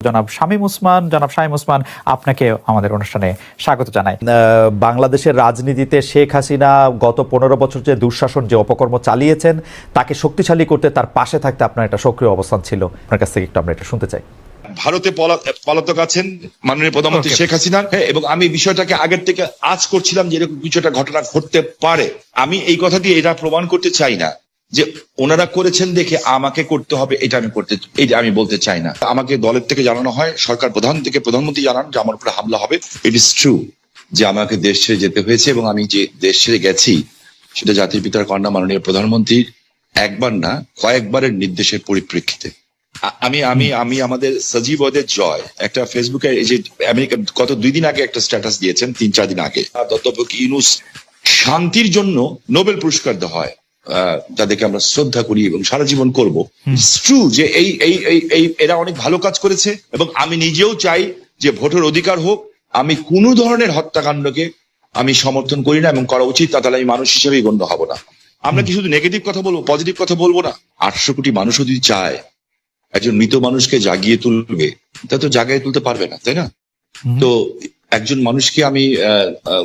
জনাব শামীম ওসমান আপনাকে আমাদের অনুষ্ঠানে স্বাগত জানাই। বাংলাদেশের রাজনীতিতে শেখ হাসিনা গত ১৫ বছর যে দুঃশাসন যে অপকর্ম চালিয়েছেন তাকে শক্তিশালী করতে তার পাশে থাকতে আপনার একটা সক্রিয় অবস্থান ছিল, আপনার কাছ থেকে একটু আমরা এটা শুনতে চাই। ভারতে পলাতক আছেন মাননীয় প্রধানমন্ত্রী শেখ হাসিনা, এবং আমি বিষয়টাকে আগের থেকে আজ করছিলাম যে এরকম কিছু একটা ঘটনা ঘটতে পারে। আমি এই কথা দিয়ে এটা প্রমাণ করতে চাই না যে ওনারা করেছেন দেখে আমাকে করতে হবে, এটা আমি বলতে চাই না। আমাকে দলের থেকে জানানো হয়, সরকার প্রধান থেকে প্রধানমন্ত্রী জানান যে আমার উপরে হামলা হবে। ইট ইজ ট্রু যে আমাকে দেশ ছেড়ে যেতে হয়েছে, এবং আমি যে দেশ ছেড়ে গেছি সেটা জাতির পিতার কন্যা মাননীয় প্রধানমন্ত্রীর একবার না কয়েকবারের নির্দেশের পরিপ্রেক্ষিতে। আমি আমাদের সজীব ওদের জয় একটা ফেসবুকে এই যে আমেরিকা গত 2 দিন আগে একটা স্ট্যাটাস দিয়েছেন, 3-4 দিন আগে, অধ্যাপক ইউনূস শান্তির জন্য নোবেল পুরস্কার দেওয়া হয়, যাদেরকে আমরা শ্রদ্ধা করি এবং সারা জীবন করব। ট্রু যে এই এরা অনেক ভালো কাজ করেছে, এবং আমি নিজেও চাই যে ভোটের অধিকার হোক। আমি কোনো ধরনের হত্যাকাণ্ডকে আমি সমর্থন করি না, এবং করা উচিত না, তাহলে আমি মানুষ হিসেবেই গণ্য হব না। আমরা কি শুধু নেগেটিভ কথা বলবো, পজিটিভ কথা বলবো না? 800 কোটি মানুষও যদি চায় একজন মৃত মানুষকে জাগিয়ে তুলবে, তা তো জাগিয়ে তুলতে পারবে না, তাই না? তো একজন মানুষকে আমি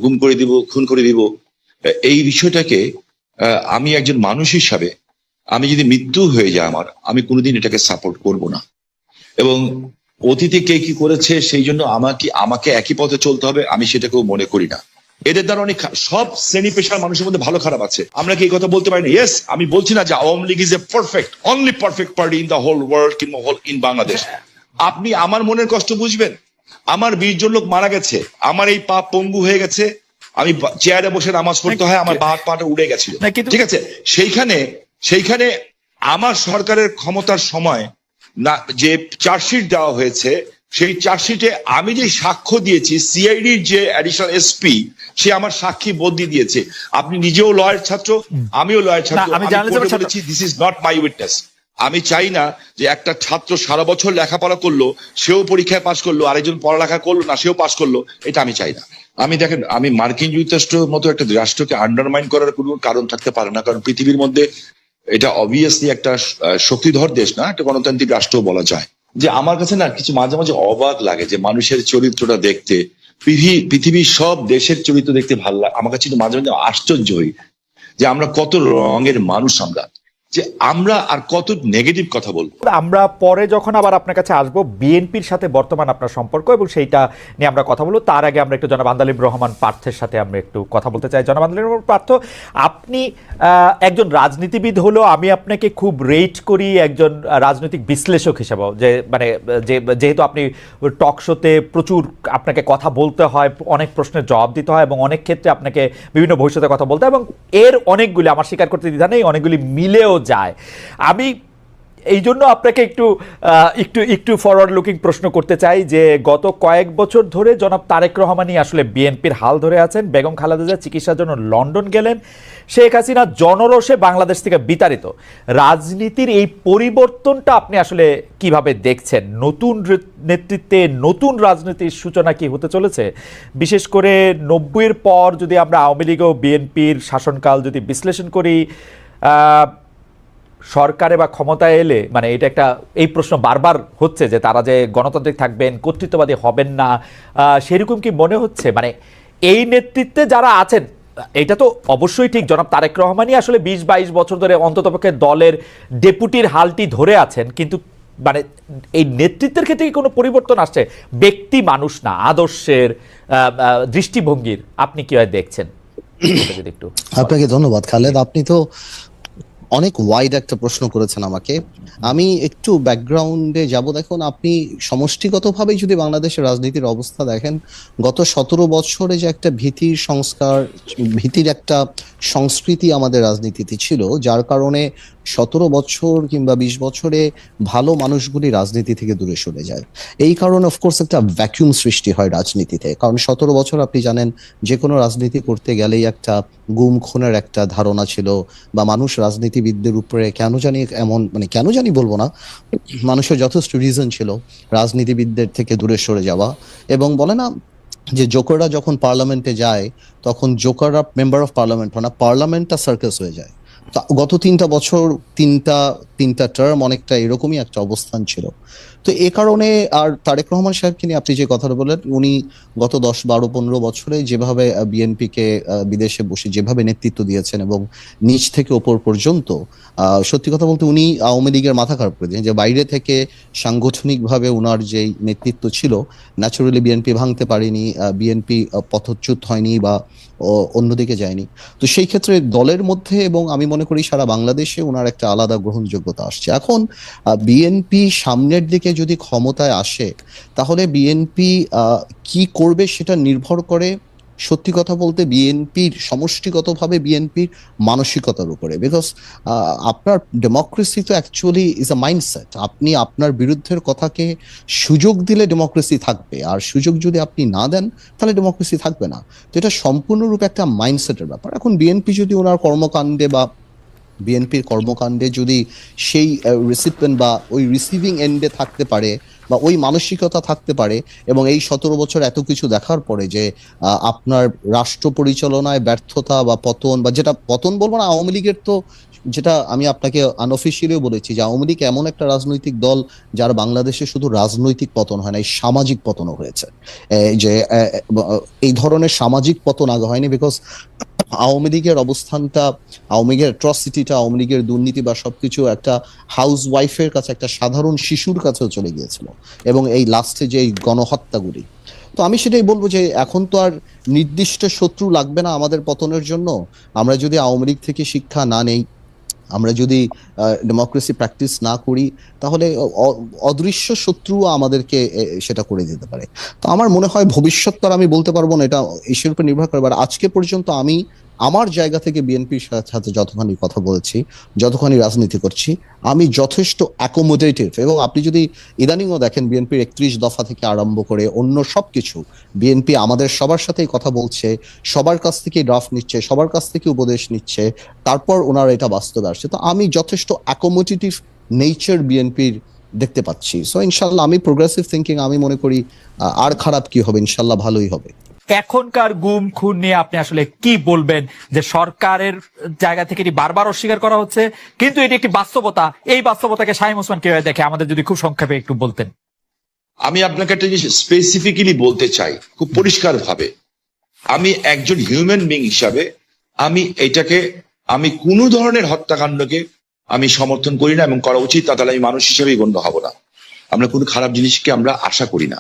গুম করে দিব, খুন করে দিব, এই বিষয়টাকে আমি একজন মানুষ হিসাবে, আমি যদি মৃত্যু হয়ে যায় আমার, আমি কোনোদিন এটাকে সাপোর্ট করব না। এবং অতীতে কে কি করেছে সেই জন্য আমাকে একই পথে চলতে হবে, আমি সেটাকেও মনে করি না। এদের দ্বারা অনেক সব শ্রেণী পেশার মানুষের মধ্যে ভালো খারাপ আছে, আমরা কি এই কথা বলতে পারি না? ইয়েস, আমি বলছি না যে Awami League is a perfect, only perfect party in the whole world, কিংবা হোল ইন বাংলাদেশ। আপনি আমার মনের কষ্ট বুঝবেন। আমার 20 জন লোক মারা গেছে, আমার এই পা পঙ্গু হয়ে গেছে, আমি চেয়ারে বসে নামাজ পড়তে হয়, আমার বাঁ পাটা উড়ে গেছিল, ঠিক আছে? সেইখানে আমার সরকারের ক্ষমতার সময় না যে চার্জশিট দেওয়া হয়েছে, সেই চার্জশিটে আমি যে সাক্ষ্য দিয়েছি, সিআইডির যে অ্যাডিশনাল এসপি সে আমার সাক্ষী বদলি দিয়েছে। আপনি নিজেও লয়ার ছাত্র, আমিও লয়ার ছাত্র, আমি বলেছি this is not my witness. আমি চাই না যে একটা ছাত্র সারা বছর লেখাপড়া করলো, সেও পরীক্ষায় পাশ করলো, আরেকজন পড়ালেখা করলো না, সেও পাশ করলো, এটা আমি চাই না। দেখেন, আমি মার্কিন যুক্তরাষ্ট্রের মতো একটা রাষ্ট্রকে আন্ডারমাইন করার কোনো কারণ থাকতে পারে না, কারণ পৃথিবীর মধ্যে এটা অবভিয়াসলি একটা শক্তিধর দেশ না, একটা গণতান্ত্রিক রাষ্ট্র বলা যায়। যে আমার কাছে না কিছু মাঝে মাঝে অবাক লাগে যে মানুষের চরিত্রটা দেখতে, পৃথিবীর সব দেশের চরিত্র দেখতে ভালো লাগে। আমার কাছে মাঝে মাঝে আশ্চর্য হই যে আমরা কত রঙের মানুষ, যে আমরা আর কত নেগেটিভ কথা বলবো। আমরা পরে যখন আবার আপনার কাছে আসবো, বিএনপির সাথে বর্তমান আপনার সম্পর্ক এবং সেইটা নিয়ে আমরা কথা বলবো, তার আগে আমরা একটু জনাব আন্দালিব রহমান পার্থের সাথে আমরা একটু কথা বলতে চাই। জনাব আন্দালিব রহমান পার্থ, আপনি একজন রাজনীতিবিদ হলেও আমি আপনাকে খুব রেট করি একজন রাজনৈতিক বিশ্লেষক হিসেবেও, যে মানে যেহেতু আপনি টক শোতে প্রচুর আপনাকে কথা বলতে হয়, অনেক প্রশ্নের জবাব দিতে হয়, এবং অনেক ক্ষেত্রে আপনাকে বিভিন্ন ভবিষ্যতে কথা বলতে হয়, এবং এর অনেকগুলি, আমার স্বীকার করতে দ্বিধা নেই, অনেকগুলি মিলেও যায়। আমি এই জন্য আপনাকে একটু ফরওয়ার্ড লুকিং প্রশ্ন করতে চাই যে গত কয়েক বছর ধরে জনাব তারেক রহমানই আসলে বিএনপির হাল ধরে আছেন। বেগম খালেদা জিয়া চিকিৎসার জন্য লন্ডন গেলেন, শেখ হাসিনা জনরোষে বাংলাদেশ থেকে বিতাড়িত। রাজনীতির এই পরিবর্তনটা আপনি আসলে কিভাবে দেখছেন? নতুন নেতৃত্বে নতুন রাজনীতির সূচনা কি হতে চলেছে? বিশেষ করে 90-এর পর যদি আমরা আওয়ামী লীগ ও বিএনপির শাসনকাল যদি বিশ্লেষণ করি, সরকারে বা ক্ষমতায় এলে মানে এটা একটা এই প্রশ্ন বারবার হচ্ছে যে তারা যে গণতান্ত্রিক থাকবেন, কর্তৃত্ববাদী হবেন না, সেরকম কি মনে হচ্ছে? মানে এই নেতৃত্বে যারা আছেন, এটা তো অবশ্যই ঠিক, জনাব তারেক রহমানই আসলে 20-22 বছর ধরে অন্ততপক্ষে দলের ডেপুটির হালটি ধরে আছেন, কিন্তু মানে এই নেতৃত্বের ক্ষেত্রে কি কোনো পরিবর্তন আসছে? ব্যক্তি মানুষ না, আদর্শের, দৃষ্টিভঙ্গির আপনি কিভাবে দেখছেন? একটু আপনাকে ধন্যবাদ খালেদ, আপনি তো অনেক ওয়াইড একটা প্রশ্ন করেছেন আমাকে। আমি একটু ব্যাকগ্রাউন্ডে যাব। দেখুন, আপনি সমষ্টিগতভাবে যদি বাংলাদেশের রাজনীতির অবস্থা দেখেন, গত 17 বছরে যে একটা ভীতির সংস্কার, ভীতির একটা সংস্কৃতি আমাদের রাজনীতিতে ছিল, যার কারণে 17 বছর কিংবা 20 বছরে ভালো মানুষগুলি রাজনীতি থেকে দূরে সরে যায়। এই কারণে অফকোর্স একটা ভ্যাকুয়াম সৃষ্টি হয় রাজনীতিতে, কারণ 17 বছর আপনি জানেন যে কোনো রাজনীতি করতে গেলেই একটা গুম খুনের একটা ধারণা ছিল, বা মানুষ রাজনীতিবিদদের উপরে কেন জানি বলবো না, মানুষের যথেষ্ট রিজন ছিল রাজনীতিবিদদের থেকে দূরে সরে যাওয়া। এবং বলে না যে জোকাররা যখন পার্লামেন্টে যায় তখন জোকাররা মেম্বার অফ পার্লামেন্ট হয় না, পার্লামেন্টটা সার্কাস হয়ে যায়। গত 3টা বছর, তিনটা টার্ম অনেকটা এরকমই একটা অবস্থান ছিল। তো তো এ কারণে আর তারেক রহমান সাহেবকে নিয়ে আপনি যে কথাটা বললেন, উনি গত 10, 12, 15 বছরে যেভাবে বিএনপিকে বিদেশে বসে যেভাবে নেতৃত্ব দিয়েছেন এবং নিচ থেকে ওপর পর্যন্ত, সত্যি কথা বলতে উনি আওয়ামী লীগের মাথা খারাপ করে দিয়েছেন। যে বাইরে থেকে সাংগঠনিকভাবে উনার যেই নেতৃত্ব ছিল, ন্যাচুরালি বিএনপি ভাঙতে পারেনি, বিএনপি পথচ্যুত হয়নি বা অন্যদিকে যায়নি। তো সেই ক্ষেত্রে দলের মধ্যে এবং আমি মনে করি সারা বাংলাদেশে ওনার একটা আলাদা গ্রহণযোগ্যতা আসছে। এখন বিএনপি সামনের দিকে যদি ক্ষমতায় আসে, তাহলে বিএনপি কি করবে সেটা নির্ভর করে সত্যি কথা বলতে বিএনপির সমষ্টিগতভাবে বিএনপির মানসিকতার উপরে। বিকজ আপনার ডেমোক্রেসি তো অ্যাকচুয়ালি ইজ আ মাইন্ডসেট। আপনি আপনার বিরুদ্ধের কথাকে সুযোগ দিলে ডেমোক্রেসি থাকবে, আর সুযোগ যদি আপনি না দেন তাহলে ডেমোক্রেসি থাকবে না। তো এটা সম্পূর্ণরূপে একটা মাইন্ডসেটের ব্যাপার। এখন বিএনপি যদি ওনার কর্মকাণ্ডে বা বিএনপির কর্মকাণ্ডে যদি সেই রিসিপিয়েন্ট বা ওই রিসিভিং এন্ডে থাকতে পারে বা ওই মানসিকতা থাকতে পারে, এবং এই 17 বছর এত কিছু দেখার পরে যে আপনার রাষ্ট্র পরিচালনায় ব্যর্থতা বা পতন, বা যেটা পতন বলবো না, আওয়ামী লীগের তো, যেটা আমি আপনাকে আনঅফিসিয়ালিও বলেছি যে আওয়ামী লীগ এমন একটা রাজনৈতিক দল যার বাংলাদেশে শুধু রাজনৈতিক পতন হয় না, এই সামাজিক পতনও হয়েছে। যে এই ধরনের সামাজিক পতন আগে হয়নি, বিকজ আওয়ামী লীগের অবস্থানটা, আওয়ামী লীগের অ্যাট্রসিটিটা, আওয়ামী লীগের দুর্নীতি বা সবকিছু একটা হাউস ওয়াইফের কাছে, একটা সাধারণ শিশুর কাছেও চলে গিয়েছিল, এবং এই লাস্টে যে এই গণহত্যাগুলি। তো আমি সেটাই বলবো যে এখন তো আর নির্দিষ্ট শত্রু লাগবে না আমাদের পতনের জন্য। আমরা যদি আওয়ামী লীগ থেকে শিক্ষা না নেই, আমরা যদি ডেমোক্রেসি প্র্যাকটিস না করি, তাহলে অদৃশ্য শত্রু আমাদেরকে সেটা করে দিতে পারে। তো আমার মনে হয় ভবিষ্যৎ তো আর আমি বলতে পারবো না, এটা ইস্যুর উপর নির্ভর করে। আজকে পর্যন্ত আমি আমার জায়গা থেকে বিএনপির সাথে যতখানি কথা বলছি, যতখানি রাজনীতি করছি, আমি যথেষ্ট অ্যাকোমোডেটিভ। এবং আপনি যদি ইদানিংও দেখেন বিএনপির 31 দফা থেকে আরম্ভ করে অন্য সবকিছু, বিএনপি আমাদের সবার সাথেই কথা বলছে, সবার কাছ থেকে ড্রাফট নিচ্ছে, সবার কাছ থেকে উপদেশ নিচ্ছে, তারপর ওনারা এটা বাস্তবে আসছে। তো আমি যথেষ্ট অ্যাকোমোডেটিভ নেচার বিএনপির দেখতে পাচ্ছি। সো ইনশাল্লাহ আমি প্রোগ্রেসিভ থিঙ্কিং, আমি মনে করি আর খারাপ কি হবে, ইনশাল্লাহ ভালোই হবে। এখনকার গুম খুন নিয়ে আপনি আসলে কি বলবেন? যে সরকারের জায়গা থেকে এটি বারবার অস্বীকার করা হচ্ছে, কিন্তু এটি একটি বাস্তবতা। এই বাস্তবতাকে শামীম ওসমান কিভাবে দেখে, আমাদের যদি খুব সংক্ষেপে একটু বলতেন। আমি আপনাকে একটা জিনিস স্পেসিফিক্যালি বলতে চাই খুব পরিষ্কার ভাবে। আমি একজন হিউম্যান বিং হিসাবে আমি কোনো ধরনের হত্যাকাণ্ডকে আমি সমর্থন করি না, এবং করা উচিত না, তাহলে আমি মানুষ হিসেবেই গণ্য হব না। আমরা কোনো খারাপ জিনিসকে আমরা আশা করি না।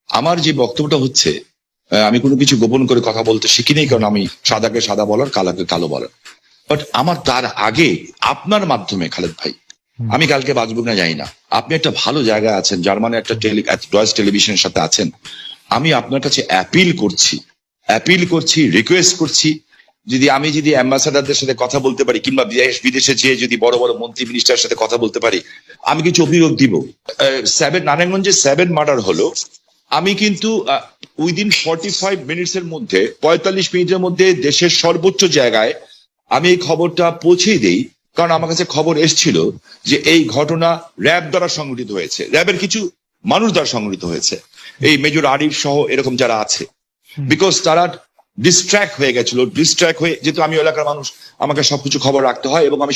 আমার যে বক্তব্যটা হচ্ছে, আমি কোনো কিছু গোপন করে কথা বলতে শিখি নেই, কারণ আমি সাদাকে সাদা বলার, কালাকে কালো বলার। বাট আমার তার আগে আপনার মাধ্যমে খালেদ ভাই, আমি কালকে বাঁচবো না জানি না, আপনি একটা ভালো জায়গায় আছেন, জার্মানি একটা ডয়েচ টেলিভিশনের সাথে আছেন। আমি আপনার কাছে অ্যাপিল করছি, রিকোয়েস্ট করছি, যদি অ্যাম্বাসাডারদের সাথে কথা বলতে পারি, কিংবা বিদেশে যেয়ে যদি বড় বড় মন্ত্রী মিনিস্টারের সাথে কথা বলতে পারি, আমি কিছু অভিযোগ দিব। নারায়ণগঞ্জে 7 মার্ডার হলো, আমি কিন্তু উইদিন 45 মিনিটসের মধ্যে, 45 মিনিটের মধ্যে দেশের সর্বোচ্চ জায়গায় আমি এই খবরটা পৌঁছেই দেই, কারণ আমার কাছে খবর এসেছিল যে এই ঘটনা র্যাব দ্বারা সংঘটিত হয়েছে, র্যাবের কিছু মানুষ দ্বারা সংঘটিত হয়েছে, এই মেজর আরিফ সহ এরকম যারা আছে। বিকজ তারা ডিস্ট্র্যাক্ট হয়ে গেছিল, যেহেতু আমি এলাকার মানুষ, আমাকে সবকিছু খবর রাখতে হয়, এবং আমি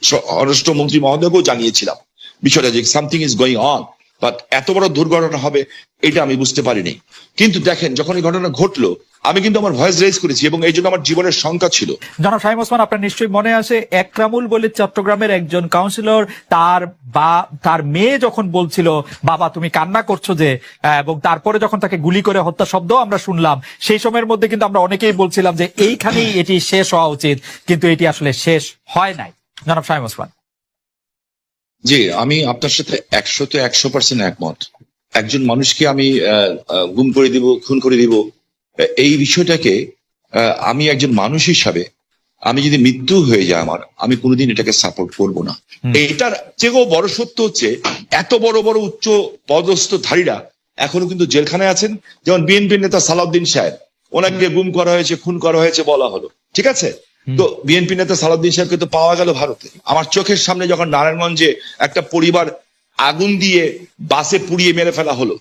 স্বরাষ্ট্রমন্ত্রী মহোদয়কেও জানিয়েছিলাম বিষয়টা, যে something is going on. But এত বড় দুর্ঘটনা হবে এটা আমি বুঝতে পারিনি। কিন্তু দেখেন, যখন এই ঘটনা ঘটলো, আমি কিন্তু আমার ভয়েস রেজ করেছি, এবং এই জন্য আমার জীবনের শঙ্কা ছিল। জনাব শামীম ওসমান, আপনার নিশ্চয়ই মনে আছে একরামুল বলে চট্টগ্রামের একজন কাউন্সিলর, তার মেয়ে যখন বলছিল বাবা তুমি কান্না করছো যে, এবং তারপরে যখন তাকে গুলি করে হত্যা শব্দ আমরা শুনলাম, সেই সময়ের মধ্যে কিন্তু আমরা অনেকেই বলছিলাম যে এইখানেই এটি শেষ হওয়া উচিত, কিন্তু এটি আসলে শেষ হয় নাই। জনাব শামীম ওসমান। জি, আমি আপনার সাথে 100% একমত। একজন মানুষকে আমি গুম করে দিব, খুন করে দিব, এই বিষয়টাকে আমি একজন মানুষ হিসাবে, আমি যদি মৃত্যু হয়ে যায় আমার, আমি কোনোদিন এটাকে সাপোর্ট করব না। এটার চেয়েও বড় সত্য হচ্ছে, এত বড় বড় উচ্চ পদস্থধারীরা এখনো কিন্তু জেলখানায় আছেন। যেমন বিএনপির নেতা সালাউদ্দিন সাহেব, ওনাকে গুম করা হয়েছে, খুন করা হয়েছে বলা হলো, ঠিক আছে। তো বিএনপি নেতা সালাউদ্দিন সাহেবকে তো পাওয়া গেল ভারতে। আমার চোখের সামনে যখন নারায়ণগঞ্জে একটা পরিবার আগুন দিয়ে বাসে পুড়িয়ে মেরে ফেলা হলো,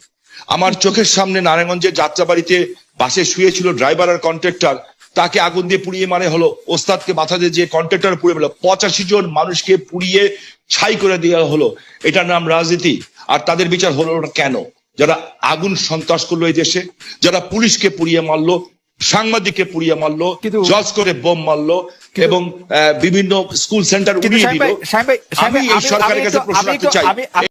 আমার চোখের সামনে নারায়ণগঞ্জের যাত্রাবাড়িতে বাসে শুয়েছিল ড্রাইভার আর কন্ট্রাক্টর, তাকে আগুন দিয়ে পুড়িয়ে মারে হলো, ওস্তাদকে মাথা দিয়ে যে কন্ট্রাক্টর পুড়িয়ে মারলো, 85 জন মানুষকে পুড়িয়ে ছাই করে দেওয়া হলো, এটার নাম রাজনীতি? আর তাদের বিচার হলো না কেন? যারা আগুন সন্ত্রাস করলো এই দেশে, যারা পুলিশকে পুড়িয়ে মারলো, সাংবাদিককে পুড়িয়ে মারলো, কিন্তু- জজ করে বোম মারলো এবং বিভিন্ন স্কুল সেন্টার কিন্তু উড়িয়ে শামীম দিল। ভাই, শামীম ভাই, আমি এই সরকারের কাছে প্রশ্ন রাখতে চাই,